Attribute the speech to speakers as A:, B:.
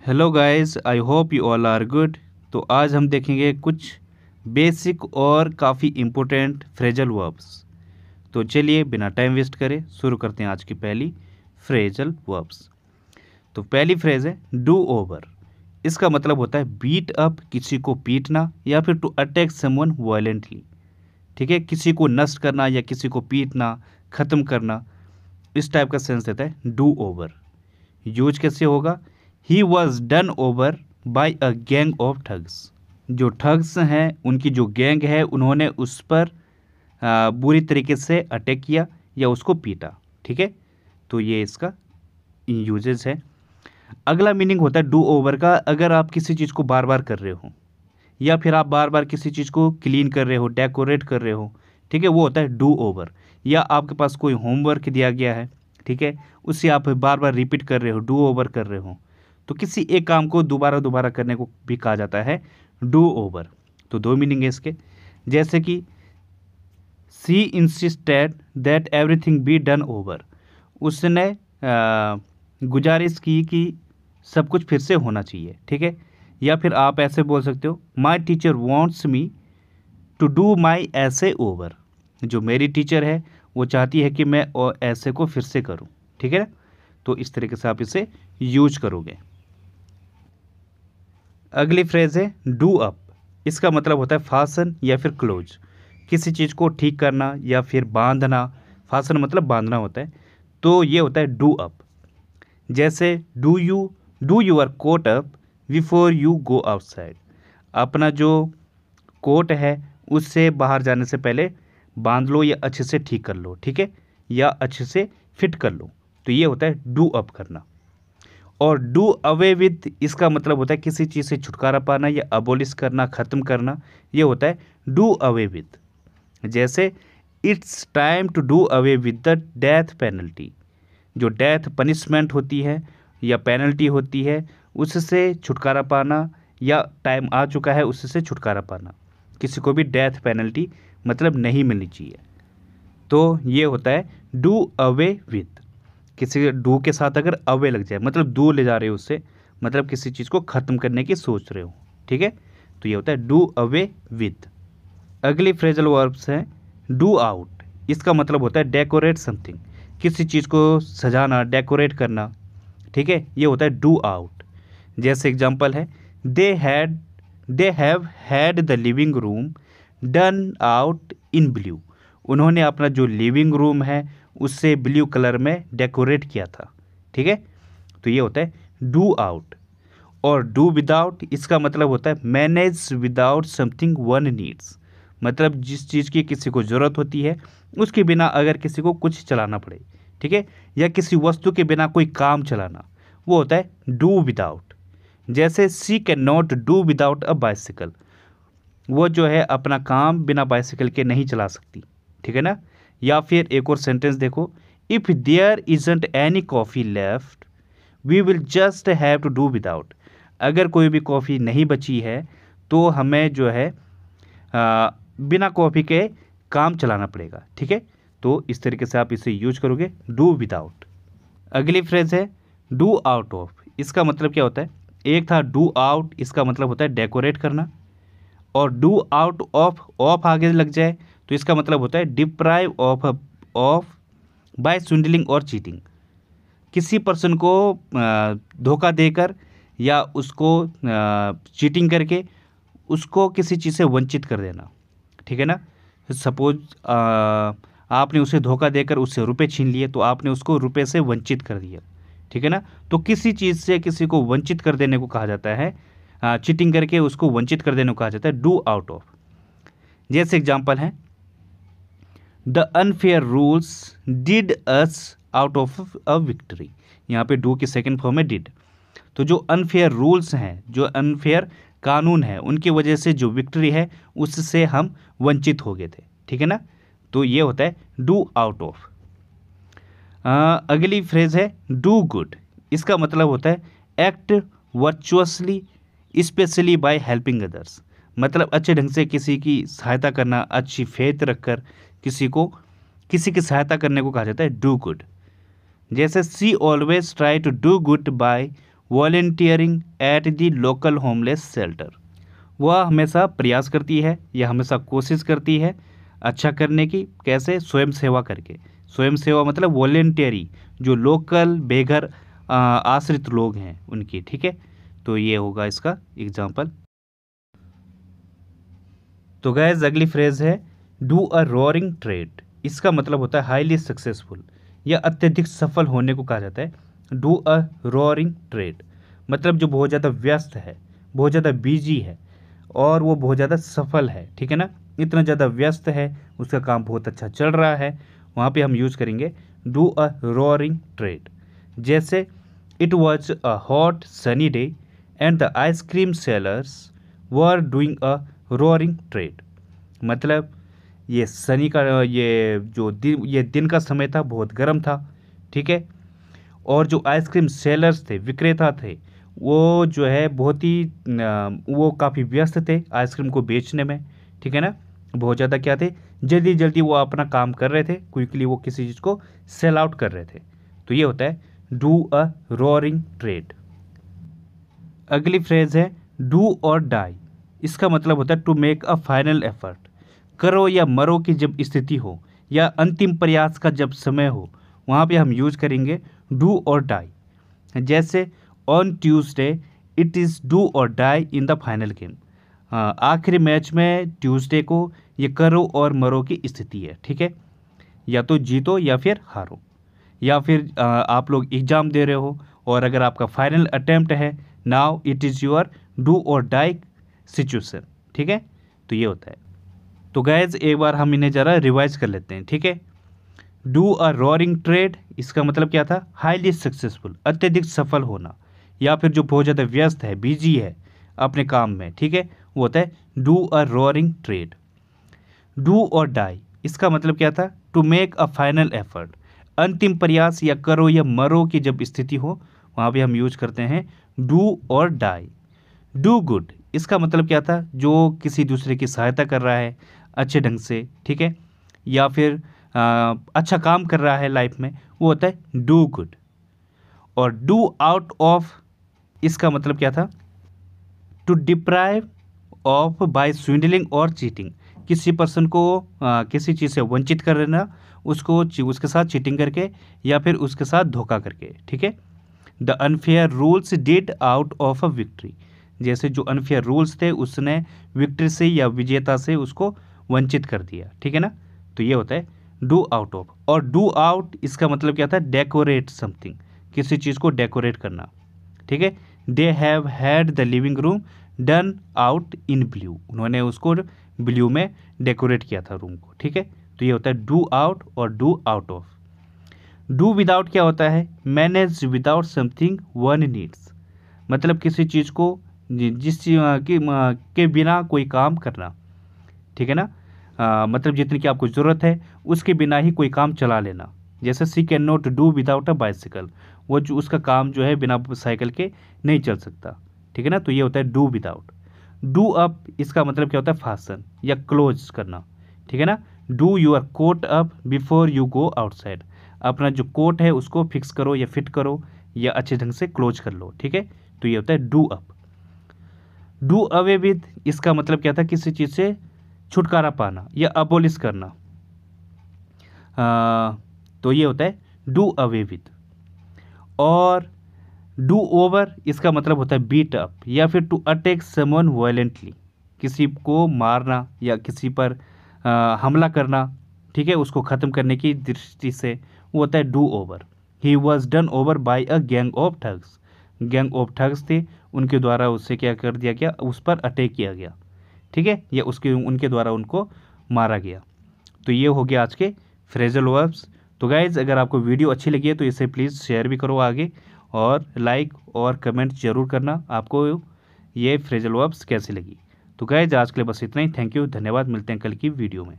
A: Hello guys, I hope you all are good. तो आज हम देखेंगे कुछ बेसिक और काफ़ी इम्पोर्टेंट फ्रेजल वर्ब्स। तो चलिए बिना टाइम वेस्ट करे शुरू करते हैं आज की पहली फ्रेजल वर्ब्स। तो पहली फ्रेज है डू ओवर। इसका मतलब होता है बीट अप, किसी को पीटना या फिर टू अटैक समवन वायलेंटली। ठीक है, किसी को नष्ट करना या किसी को पीटना, ख़त्म करना, इस टाइप का सेंस देता है डू ओवर। यूज कैसे होगा? He was done over by a gang of thugs. जो ठग्स हैं उनकी जो गैंग है उन्होंने उस पर बुरी तरीके से अटैक किया या उसको पीटा। ठीक है, तो ये इसका यूजेस है। अगला मीनिंग होता है डू ओवर का, अगर आप किसी चीज़ को बार बार कर रहे हो या फिर आप बार बार किसी चीज़ को क्लीन कर रहे हो, डेकोरेट कर रहे हो, ठीक है, वो होता है डू ओवर। या आपके पास कोई होमवर्क दिया गया है, ठीक है, उससे आप बार बार रिपीट कर रहे हो, डू ओवर कर रहे हो, तो किसी एक काम को दोबारा दोबारा करने को भी कहा जाता है डू ओवर। तो दो मीनिंग है इसके, जैसे कि she insisted that everything be done over. उसने गुजारिश की कि सब कुछ फिर से होना चाहिए। ठीक है, या फिर आप ऐसे बोल सकते हो my teacher wants me to do my essay over. जो मेरी टीचर है वो चाहती है कि मैं ऐसे को फिर से करूं। ठीक है ना, तो इस तरीके से आप इसे यूज करोगे। अगली फ्रेज है डू अप। इसका मतलब होता है फासन या फिर क्लोज, किसी चीज़ को ठीक करना या फिर बांधना। फासन मतलब बांधना होता है, तो ये होता है डू अप। जैसे do your coat up before you go outside. अपना जो कोट है उससे बाहर जाने से पहले बांध लो या अच्छे से ठीक कर लो। ठीक है, या अच्छे से फिट कर लो, तो ये होता है डू अप करना। और डू अवे विद, इसका मतलब होता है किसी चीज़ से छुटकारा पाना या अबोलिश करना, ख़त्म करना, ये होता है डू अवे विद। जैसे it's time to do away with the death penalty. जो डेथ पनिशमेंट होती है या पेनल्टी होती है उससे छुटकारा पाना, या टाइम आ चुका है उससे छुटकारा पाना। किसी को भी डेथ पेनल्टी मतलब नहीं मिलनी चाहिए, तो ये होता है डू अवे विद। किसी डू के साथ अगर अवे लग जाए मतलब दूर ले जा रहे हो उससे, मतलब किसी चीज़ को ख़त्म करने की सोच रहे हो। ठीक है, तो ये होता है डू अवे विद। अगली फ्रेजल वर्ब्स है डू आउट। इसका मतलब होता है डेकोरेट समथिंग, किसी चीज़ को सजाना, डेकोरेट करना। ठीक है, ये होता है डू आउट। जैसे एग्जांपल है they have had the living room done out in blue. उन्होंने अपना जो लिविंग रूम है उससे ब्लू कलर में डेकोरेट किया था। ठीक है, तो ये होता है डू आउट। और डू विदाउट, इसका मतलब होता है manage without something one needs. मतलब जिस चीज़ की किसी को ज़रूरत होती है उसके बिना अगर किसी को कुछ चलाना पड़े, ठीक है, या किसी वस्तु के बिना कोई काम चलाना, वो होता है डू विदाउट। जैसे she can not do without a bicycle. वो जो है अपना काम बिना बाइसिकल के नहीं चला सकती। ठीक है ना। या फिर एक और सेंटेंस देखो, if there isn't any coffee left we will just have to do without. अगर कोई भी कॉफ़ी नहीं बची है तो हमें जो है बिना कॉफ़ी के काम चलाना पड़ेगा। ठीक है, तो इस तरीके से आप इसे यूज करोगे डू विदाउट। अगली फ्रेज है डू आउट ऑफ। इसका मतलब क्या होता है? एक था डू आउट, इसका मतलब होता है डेकोरेट करना, और डू आउट ऑफ आगे लग जाए तो इसका मतलब होता है डिप्राइव ऑफ बाय स्विंडलिंग और चीटिंग। किसी पर्सन को धोखा देकर या उसको चीटिंग करके उसको किसी चीज़ से वंचित कर देना। ठीक है ना। सपोज आपने उसे धोखा देकर उससे रुपए छीन लिए तो आपने उसको रुपए से वंचित कर दिया। ठीक है ना, तो किसी चीज़ से किसी को वंचित कर देने को कहा जाता है, चीटिंग करके उसको वंचित कर देने को कहा जाता है डू आउट ऑफ। जैसे एग्जांपल है the unfair rules did us out of a victory. यहाँ पे डू की सेकंड फॉर्म है डिड। तो जो अनफेयर रूल्स हैं, जो अनफेयर कानून है, उनकी वजह से जो विक्ट्री है उससे हम वंचित हो गए थे। ठीक है ना, तो ये होता है डू आउट ऑफ। अगली फ्रेज है डू गुड। इसका मतलब होता है act virtuously specially by helping others. मतलब अच्छे ढंग से किसी की सहायता करना, अच्छी फेथ रखकर किसी की सहायता करने को कहा जाता है डू गुड। जैसे she always try to do good by volunteering at the local homeless shelter. वह हमेशा प्रयास करती है या हमेशा कोशिश करती है अच्छा करने की। कैसे? स्वयं सेवा करके। स्वयं सेवा मतलब वॉलेंटियरी, जो लोकल बेघर आश्रित लोग हैं उनकी। ठीक है, तो ये होगा इसका एग्जाम्पल। तो गैस अगली फ्रेज है डू अ रोअरिंग ट्रेड। इसका मतलब होता है हाईली सक्सेसफुल या अत्यधिक सफल होने को कहा जाता है। डू अ रोअरिंग ट्रेड मतलब जो बहुत ज़्यादा व्यस्त है, बहुत ज़्यादा बिजी है और वो बहुत ज़्यादा सफल है। ठीक है ना, इतना ज़्यादा व्यस्त है, उसका काम बहुत अच्छा चल रहा है, वहाँ पे हम यूज़ करेंगे डू अ रोअरिंग ट्रेड। जैसे it was a hot sunny day and the ice cream sellers were doing a roaring trade. मतलब ये सनी का ये दिन का समय था, बहुत गर्म था। ठीक है, और जो आइसक्रीम सेलर्स थे, विक्रेता थे, वो जो है बहुत ही वो काफ़ी व्यस्त थे आइसक्रीम को बेचने में। ठीक है ना, बहुत ज़्यादा क्या थे, जल्दी जल्दी वो अपना काम कर रहे थे, क्विकली वो किसी चीज़ को सेल आउट कर रहे थे। तो ये होता है डू अ रोअरिंग ट्रेड। अगली फ्रेज है डू और डाई। इसका मतलब होता है to make a final effort. करो या मरो की जब स्थिति हो या अंतिम प्रयास का जब समय हो, वहाँ पे हम यूज करेंगे डू और डाई। जैसे on Tuesday it is do or die in the final game. आखिरी मैच में ट्यूसडे को ये करो और मरो की स्थिति है। ठीक है, या तो जीतो या फिर हारो, या फिर आप लोग एग्ज़ाम दे रहे हो और अगर आपका फाइनल अटेम्प्ट है, now it is your do or die situation. ठीक है, तो ये होता है। तो गैज एक बार हम इन्हें ज़रा रिवाइज कर लेते हैं। ठीक है, डू अ रोअरिंग ट्रेड इसका मतलब क्या था, हाईली सक्सेसफुल, अत्यधिक सफल होना, या फिर जो बहुत ज़्यादा व्यस्त है, बिजी है अपने काम में। ठीक है, वो होता है do a roaring trade. Do or die इसका मतलब क्या था, to make a final effort, अंतिम प्रयास या करो या मरो की जब स्थिति हो, वहाँ पे हम यूज करते हैं do or die. Do good इसका मतलब क्या था, जो किसी दूसरे की सहायता कर रहा है अच्छे ढंग से। ठीक है, या फिर अच्छा काम कर रहा है लाइफ में, वो होता है डू गुड। और डू आउट ऑफ इसका मतलब क्या था, to deprive of by swindling और चीटिंग। किसी पर्सन को किसी चीज़ से वंचित कर देना, उसके साथ चीटिंग करके या फिर उसके साथ धोखा करके। ठीक है, the unfair rules did out of a victory. जैसे जो अनफेयर रूल्स थे उसने विक्ट्री से या विजेता से उसको वंचित कर दिया। ठीक है ना, तो ये होता है डू आउट ऑफ। और डू आउट इसका मतलब क्या था, डेकोरेट समथिंग, किसी चीज़ को डेकोरेट करना। ठीक है, they have had the living room done out in blue. उन्होंने उसको ब्लू में डेकोरेट किया था रूम को। ठीक है, तो ये होता है डू आउट और do out of. Do without क्या होता है, manage without something one needs. मतलब किसी चीज़ को जिस चीज़ के बिना कोई काम करना। ठीक है ना, मतलब जितनी की आपको ज़रूरत है उसके बिना ही कोई काम चला लेना। जैसे she can not do without a bicycle, वो जो उसका काम जो है बिना साइकिल के नहीं चल सकता। ठीक है ना, तो ये होता है डू विदाउट। डू अप इसका मतलब क्या होता है, फासन या क्लोज करना। ठीक है ना, do your coat up before you go outside. अपना जो कोट है उसको फिक्स करो या फिट करो या अच्छे ढंग से क्लोज कर लो। ठीक है, तो ये होता है do up. Do away with इसका मतलब क्या था, किसी चीज़ से छुटकारा पाना या अबोलिश करना। तो ये होता है डू अवे विद। और डू ओवर इसका मतलब होता है बीट अप या फिर टू अटैक समवन वायलेंटली, किसी को मारना या किसी पर हमला करना। ठीक है, उसको ख़त्म करने की दृष्टि से, वो होता है do over. He was done over by a gang of thugs. Gang of thugs थे, उनके द्वारा उससे क्या कर दिया गया, उस पर अटैक किया गया। ठीक है, या उनके द्वारा उनको मारा गया। तो ये हो गया आज के फ्रेजल वर्ब्स। तो गाइज़ अगर आपको वीडियो अच्छी लगी है तो इसे प्लीज़ शेयर भी करो आगे, और लाइक और कमेंट जरूर करना आपको ये फ्रेजल वर्ब्स कैसी लगी। तो गाइज़ आज के लिए बस इतना ही। थैंक यू, धन्यवाद। मिलते हैं कल की वीडियो में।